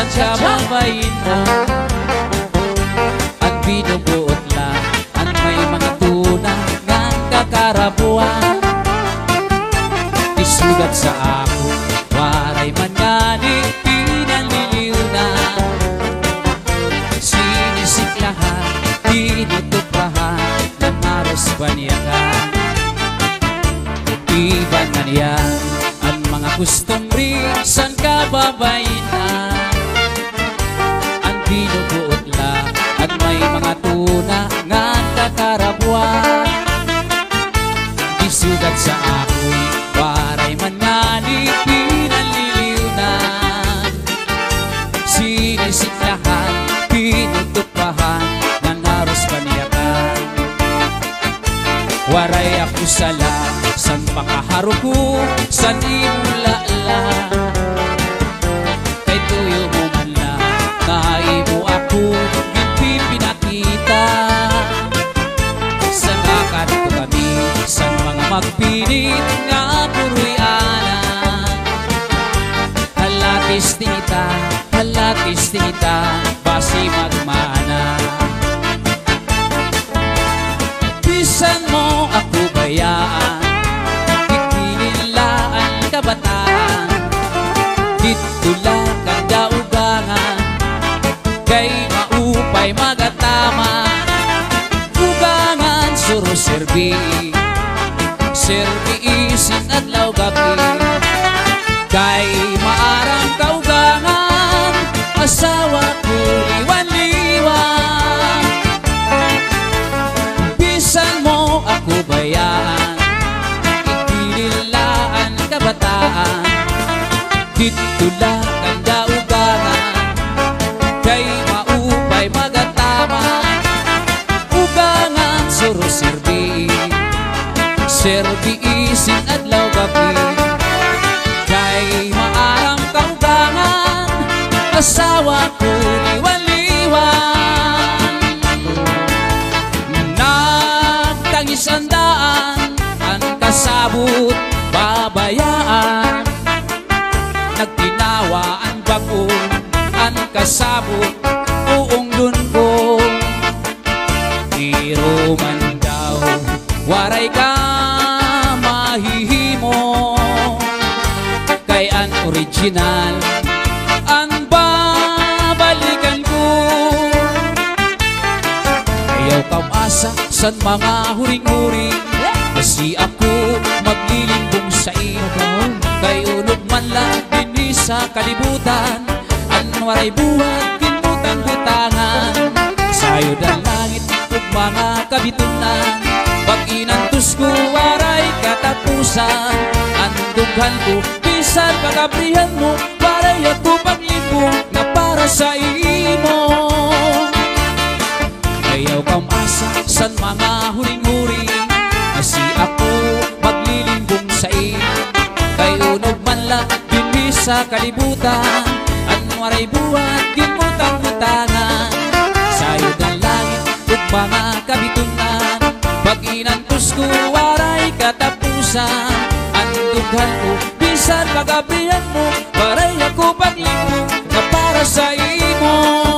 San ka babayin na ang binubuot lang ang may mga tunang ngang kakarabuan. Isugat sa ako waray man ngani pinanliliw na sinisiklahan tinutuprahan ng aros banyakan. Iban man yan ang mga kustumri san ka babayin na ang binubuot lang at may mga tuna nga kakarabuan. Isugat sa ako'y waray man ngani pinanliliw na sinisiklahan tinutupahan ng aros paniyakan. Waray ako sala san pakaharuko san imulala kay tuyo mo man lang naibo ako hindi pinakita. San makanto kami san mga magpilit nga puroy anan. Halatis tinita basi magmana. Bisan mo ako bayaan ikinilaan kabataan dito lang kang daugangan kay maupay magatama. Ugangan suro serbi isin adlaw gabi kay maarang kaugangan asawa ko liwan-liwan. Bisan mo ako bayaan ikinilaan kabataan dito lang ang daugangan kay maupay magatama. Ugangan suro serbi isin adlaw gabi kay maarang kaugangan asawa ko liwan-liwan. Nagtangis ang daan ang kasabot babayaan. Nagtinawa ang bagon ang kasabot uong dungo. Pero man daw waray ka mahihimo kay ang original ang babalikan ko. Ayaw kamasa san mga huring-huring kasi ako maglilimbong sa iyo kay unog man lang din sa kalibutan ang waray buhat kinutang-butangan. Sayo dan langit ug mga kabitunan pag inantos ko waray katapusan. Ang dughan ko bisan pagabrihan mo waray ako paglibong na para sa imo. Ayaw kamasa san mga huring-huring kasi ako maglilimbong sa iyo kay unog man lang din sa kalibutan ang waray buhat kinutang-butangan. Sayo dan langit ug mga kabitunan pag inantos ko waray katapusan. Ang dughan ko bisan pagabrihan mo waray ako paglibong na para sa imo.